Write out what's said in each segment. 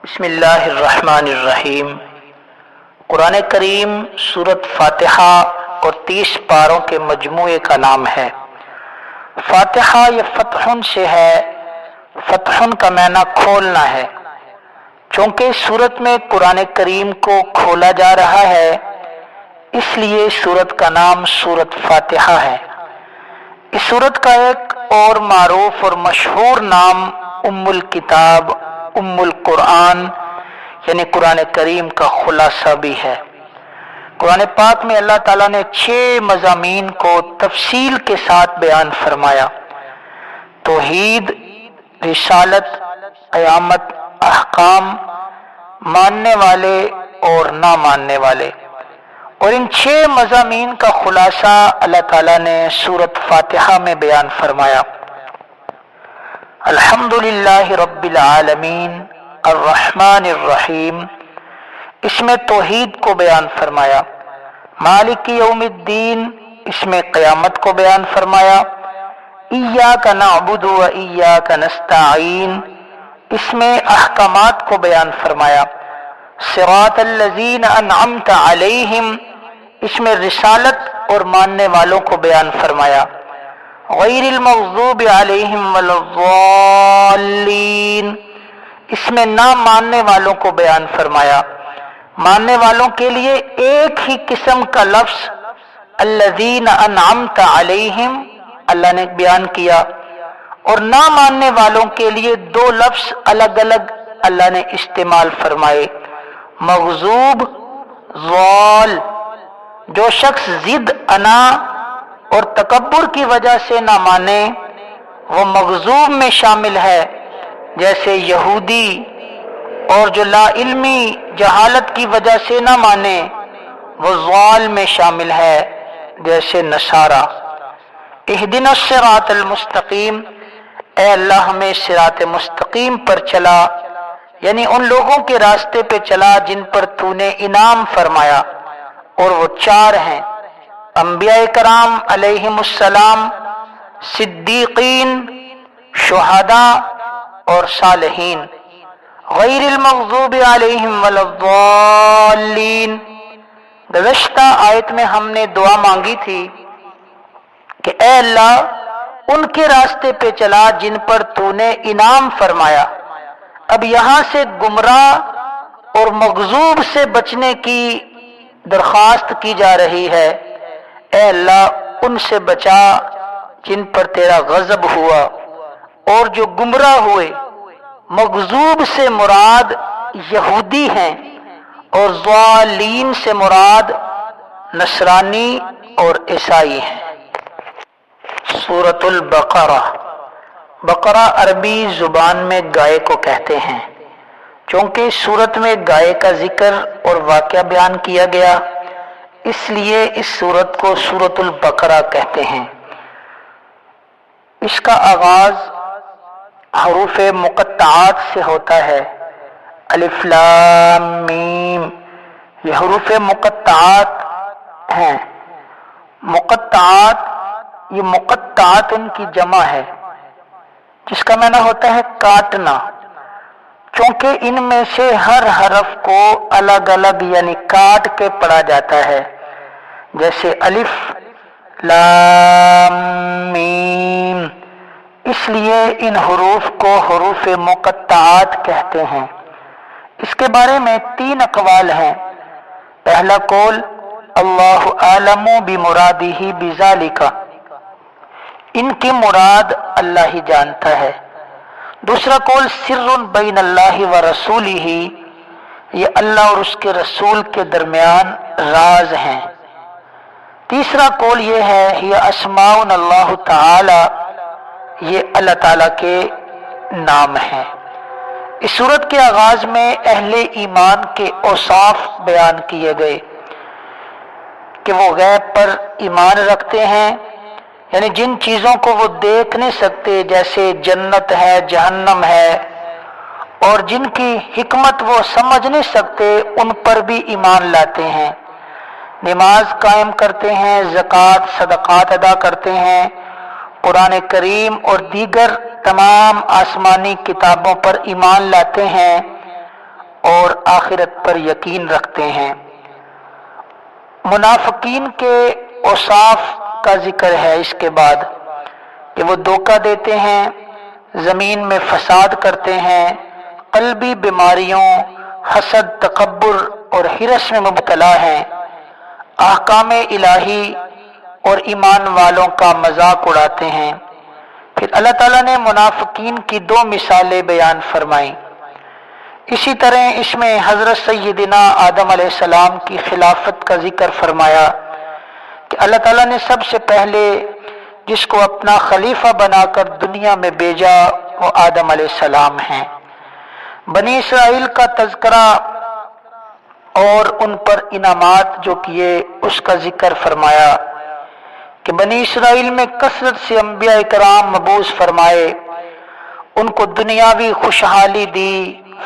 بسم اللہ الرحمن الرحیم۔ قرآن کریم سورت فاتحہ اور 30 پاروں کے مجموعے کا نام ہے۔ فاتحہ یہ فتحن سے ہے، فتحن کا معنی کھولنا ہے۔ چونکہ سورت میں قرآن کریم کو کھولا جا رہا ہے، اس لیے سورت کا نام سورت فاتحہ ہے۔ اس سورت کا ایک اور معروف اور مشہور نام ام الکتاب، ام القرآن یعنی قرآن کریم کا خلاصہ بھی ہے۔ قرآن پاک میں اللہ تعالیٰ نے 6 مضامین کو تفصیل کے ساتھ بیان فرمایا: توحید، رسالت، قیامت، احکام، ماننے والے اور نہ ماننے والے۔ اور ان 6 مضامین کا خلاصہ اللہ تعالیٰ نے سورت فاتحہ میں بیان فرمایا۔ الحمدللہ رب العالمین الرحمن الرحیم، اس میں توحید کو بیان فرمایا۔ مالک یوم الدین، اس میں قیامت کو بیان فرمایا۔ ایاک نعبد و ایاک نستعین، اس میں احکامات کو بیان فرمایا۔ صراط الذین انعمت علیہم، اس میں رسالت اور ماننے والوں کو بیان فرمایا۔ غیر المغضوب علیہم ولا الضالین، اس میں نہ ماننے والوں کو بیان فرمایا۔ ماننے والوں کے لیے ایک ہی قسم کا لفظ الذین انعمت علیہم اللہ نے بیان کیا، اور نہ ماننے والوں کے لیے 2 لفظ الگ الگ اللہ نے استعمال فرمائے: مغضوب، ضال۔ جو شخص ضد، انا اور تکبر کی وجہ سے نہ مانے وہ مغضوب میں شامل ہے، جیسے یہودی، اور جو لا علمی، جہالت کی وجہ سے نہ مانے وہ ضال میں شامل ہے، جیسے نصارہ۔ اہدنا الصراط المستقیم، اے اللہ ہمیں صراط مستقیم پر چلا، یعنی ان لوگوں کے راستے پہ چلا جن پر تو نے انعام فرمایا، اور وہ 4 ہیں: انبیاء کرام علیہم السلام، صدیقین، شہداء اور صالحین۔ غیر المغضوب علیہم ولا الضالین، گزشتہ آیت میں ہم نے دعا مانگی تھی کہ اے اللہ ان کے راستے پہ چلا جن پر تو نے انعام فرمایا۔ اب یہاں سے گمراہ اور مغضوب سے بچنے کی درخواست کی جا رہی ہے۔ اے اللہ ان سے بچا جن پر تیرا غضب ہوا اور جو گمراہ ہوئے۔ مغضوب سے مراد یہودی ہیں اور ضالین سے مراد نصرانی اور عیسائی ہیں۔ سورۃ البقرہ، بقرہ عربی زبان میں گائے کو کہتے ہیں۔ چونکہ سورت میں گائے کا ذکر اور واقعہ بیان کیا گیا، اس لیے اس سورت کو سورۃ البقرہ کہتے ہیں۔ اس کا آغاز حروف مقطعات سے ہوتا ہے: الف لام میم، یہ حروف مقطعات ہیں۔ مقطعات، یہ مقطعات ان کی جمع ہے، جس کا معنی ہوتا ہے کاٹنا۔ چونکہ ان میں سے ہر حرف کو الگ الگ یعنی کاٹ کے پڑھا جاتا ہے، جیسے الف لام میم، اس لیے ان حروف کو حروف مقطعات کہتے ہیں۔ اس کے بارے میں 3 اقوال ہیں۔ پہلا قول اللہ اعلم بمرادہ بذالک، ان کی مراد اللہ ہی جانتا ہے۔ دوسرا قول سر بین اللہ و رسولہ، یہ اللہ اور اس کے رسول کے درمیان راز ہیں۔ تیسرا قول یہ ہے یہ اسماء اللہ تعالی، یہ اللہ تعالیٰ کے نام ہیں۔ اس سورت کے آغاز میں اہل ایمان کے اوصاف بیان کیے گئے کہ وہ غیب پر ایمان رکھتے ہیں، یعنی جن چیزوں کو وہ دیکھ نہیں سکتے جیسے جنت ہے، جہنم ہے، اور جن کی حکمت وہ سمجھ نہیں سکتے ان پر بھی ایمان لاتے ہیں۔ نماز قائم کرتے ہیں، زکوٰۃ صدقات ادا کرتے ہیں، قرآن کریم اور دیگر تمام آسمانی کتابوں پر ایمان لاتے ہیں، اور آخرت پر یقین رکھتے ہیں۔ منافقین کے اوصاف کا ذکر ہے اس کے بعد کہ وہ دھوکہ دیتے ہیں، زمین میں فساد کرتے ہیں، قلبی بیماریوں، حسد، تکبر اور ہرس میں مبتلا ہیں، احکام الہی اور ایمان والوں کا مذاق اڑاتے ہیں۔ پھر اللہ تعالیٰ نے منافقین کی 2 مثالیں بیان فرمائیں۔ اسی طرح اس میں حضرت سیدنا آدم علیہ السلام کی خلافت کا ذکر فرمایا کہ اللہ تعالیٰ نے سب سے پہلے جس کو اپنا خلیفہ بنا کر دنیا میں بھیجا وہ آدم علیہ السلام ہیں۔ بنی اسرائیل کا تذکرہ اور ان پر انعامات جو کیے اس کا ذکر فرمایا کہ بنی اسرائیل میں کثرت سے انبیاء کرام مبعوث فرمائے، ان کو دنیاوی خوشحالی دی،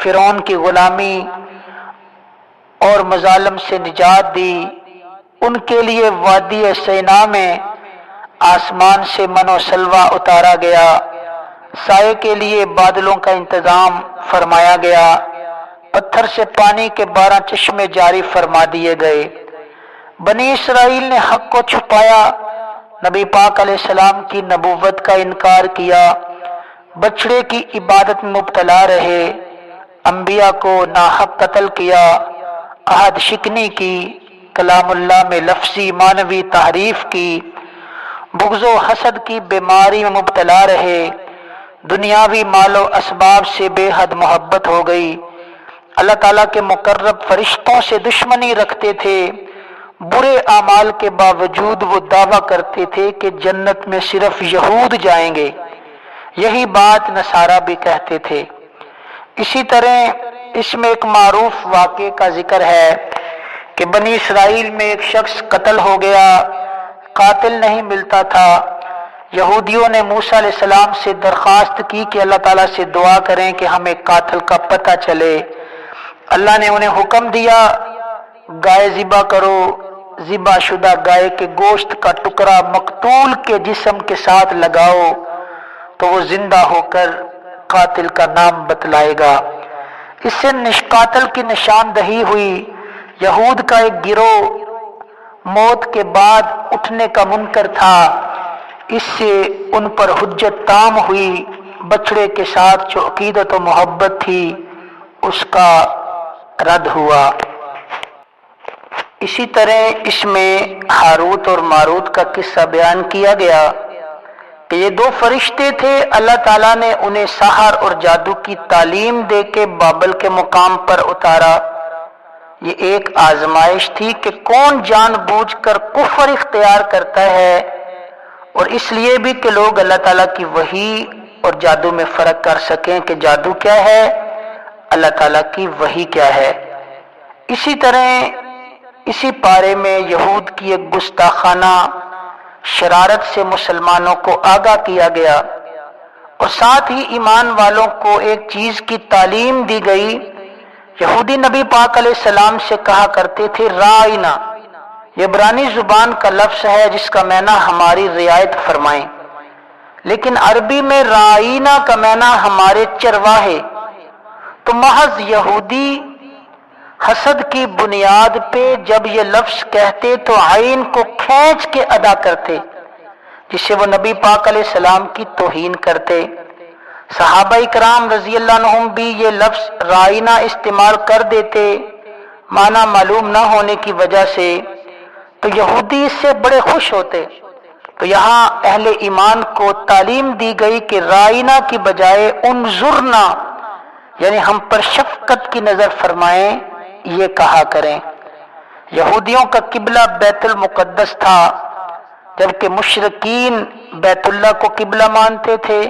فرعون کی غلامی اور مظالم سے نجات دی، ان کے لیے وادی سینا میں آسمان سے من و سلوہ اتارا گیا، سائے کے لیے بادلوں کا انتظام فرمایا گیا، پتھر سے پانی کے 12 چشمے جاری فرما دیے گئے۔ بنی اسرائیل نے حق کو چھپایا، نبی پاک علیہ السلام کی نبوت کا انکار کیا، بچڑے کی عبادت میں مبتلا رہے، انبیاء کو ناحق قتل کیا، عہد شکنی کی، کلام اللہ میں لفظی معنوی تحریف کی، بغض و حسد کی بیماری میں مبتلا رہے، دنیاوی مال و اسباب سے بے حد محبت ہو گئی، اللہ تعالیٰ کے مقرب فرشتوں سے دشمنی رکھتے تھے، برے اعمال کے باوجود وہ دعویٰ کرتے تھے کہ جنت میں صرف یہود جائیں گے، یہی بات نصارہ بھی کہتے تھے۔ اسی طرح اس میں ایک معروف واقعے کا ذکر ہے کہ بنی اسرائیل میں ایک شخص قتل ہو گیا، قاتل نہیں ملتا تھا، یہودیوں نے موسیٰ علیہ السلام سے درخواست کی کہ اللہ تعالیٰ سے دعا کریں کہ ہمیں قاتل کا پتہ چلے۔ اللہ نے انہیں حکم دیا گائے ذبح کرو، ذبح شدہ گائے کے گوشت کا ٹکڑا مقتول کے جسم کے ساتھ لگاؤ تو وہ زندہ ہو کر قاتل کا نام بتلائے گا۔ اس سے قاتل کی نشاندہی ہوئی۔ یہود کا ایک گروہ موت کے بعد اٹھنے کا منکر تھا، اس سے ان پر حجت تام ہوئی، بچڑے کے ساتھ جو عقیدت و محبت تھی اس کا رد ہوا۔ اسی طرح اس میں ہاروت اور ماروت کا قصہ بیان کیا گیا کہ یہ 2 فرشتے تھے، اللہ تعالیٰ نے انہیں سحر اور جادو کی تعلیم دے کے بابل کے مقام پر اتارا۔ یہ ایک آزمائش تھی کہ کون جان بوجھ کر کفر اختیار کرتا ہے، اور اس لیے بھی کہ لوگ اللہ تعالیٰ کی وحی اور جادو میں فرق کر سکیں کہ جادو کیا ہے، اللہ تعالیٰ کی وحی کیا ہے۔ اسی طرح اسی پارے میں یہود کی ایک گستاخانہ شرارت سے مسلمانوں کو آگاہ کیا گیا، اور ساتھ ہی ایمان والوں کو ایک چیز کی تعلیم دی گئی۔ یہودی نبی پاک علیہ السلام سے کہا کرتے تھے رائنا، یہ عبرانی زبان کا لفظ ہے جس کا معنی ہماری رعایت فرمائیں، لیکن عربی میں رائنا کا معنی ہمارے چرواہے۔ تو محض یہودی حسد کی بنیاد پہ جب یہ لفظ کہتے تو عین کو کھینچ کے ادا کرتے، جس سے وہ نبی پاک علیہ السلام کی توہین کرتے۔ صحابہ اکرام رضی اللہ عنہم بھی یہ لفظ رائنا استعمال کر دیتے معنی معلوم نہ ہونے کی وجہ سے، تو یہودی اس سے بڑے خوش ہوتے۔ تو یہاں اہل ایمان کو تعلیم دی گئی کہ رائنا کی بجائے انظرنا، یعنی ہم پر شفقت کی نظر فرمائیں، یہ کہا کریں۔ یہودیوں کا قبلہ بیت المقدس تھا، جبکہ مشرکین بیت اللہ کو قبلہ مانتے تھے۔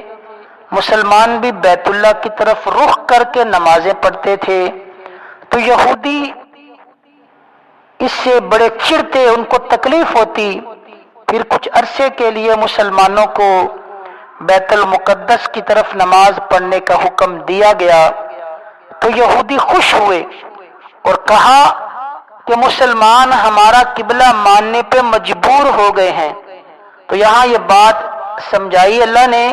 مسلمان بھی بیت اللہ کی طرف رخ کر کے نمازیں پڑھتے تھے، تو یہودی اس سے بڑے چڑھتے، ان کو تکلیف ہوتی۔ پھر کچھ عرصے کے لیے مسلمانوں کو بیت المقدس کی طرف نماز پڑھنے کا حکم دیا گیا، تو یہودی خوش ہوئے اور کہا کہ مسلمان ہمارا قبلہ ماننے پہ مجبور ہو گئے ہیں۔ تو یہاں یہ بات سمجھائی اللہ نے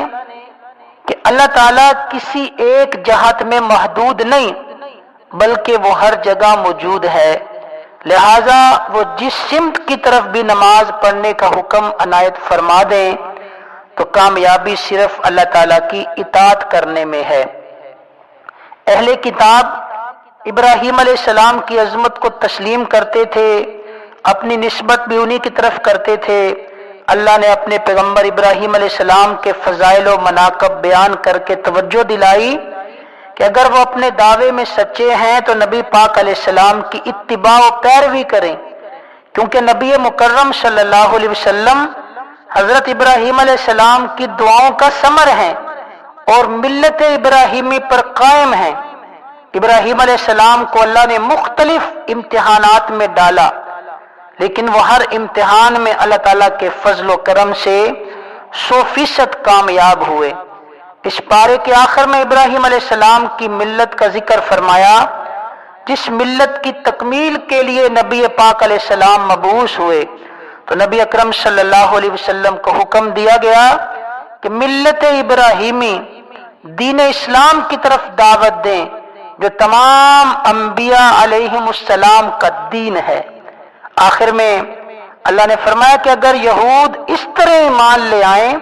کہ اللہ تعالیٰ کسی ایک جہت میں محدود نہیں، بلکہ وہ ہر جگہ موجود ہے، لہذا وہ جس سمت کی طرف بھی نماز پڑھنے کا حکم عنایت فرما دیں تو کامیابی صرف اللہ تعالیٰ کی اطاعت کرنے میں ہے۔ اہل کتاب ابراہیم علیہ السلام کی عظمت کو تسلیم کرتے تھے، اپنی نسبت بھی انہی کی طرف کرتے تھے۔ اللہ نے اپنے پیغمبر ابراہیم علیہ السلام کے فضائل و مناقب بیان کر کے توجہ دلائی کہ اگر وہ اپنے دعوے میں سچے ہیں تو نبی پاک علیہ السلام کی اتباع و پیروی کریں، کیونکہ نبی مکرم صلی اللہ علیہ وسلم حضرت ابراہیم علیہ السلام کی دعاؤں کا ثمر ہیں اور ملت ابراہیمی پر قائم ہیں۔ ابراہیم علیہ السلام کو اللہ نے مختلف امتحانات میں ڈالا، لیکن وہ ہر امتحان میں اللہ تعالیٰ کے فضل و کرم سے 100% کامیاب ہوئے۔ اس پارے کے آخر میں ابراہیم علیہ السلام کی ملت کا ذکر فرمایا، جس ملت کی تکمیل کے لیے نبی پاک علیہ السلام مبعوث ہوئے، تو نبی اکرم صلی اللہ علیہ وسلم کو حکم دیا گیا کہ ملت ابراہیمی دین اسلام کی طرف دعوت دیں، جو تمام انبیاء علیہم السلام کا دین ہے۔ آخر میں اللہ نے فرمایا کہ اگر یہود اس طرح ایمان لے آئیں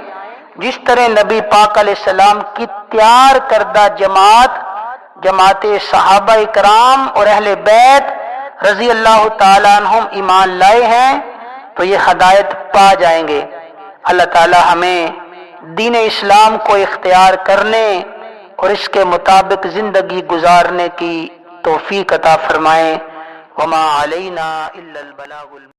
جس طرح نبی پاک علیہ السلام کی تیار کردہ جماعت صحابہ کرام اور اہل بیت رضی اللہ تعالیٰ عنہم ایمان لائے ہیں تو یہ ہدایت پا جائیں گے۔ اللہ تعالیٰ ہمیں دین اسلام کو اختیار کرنے اور اس کے مطابق زندگی گزارنے کی توفیق عطا فرمائیں۔ وما علینا الا البلاغ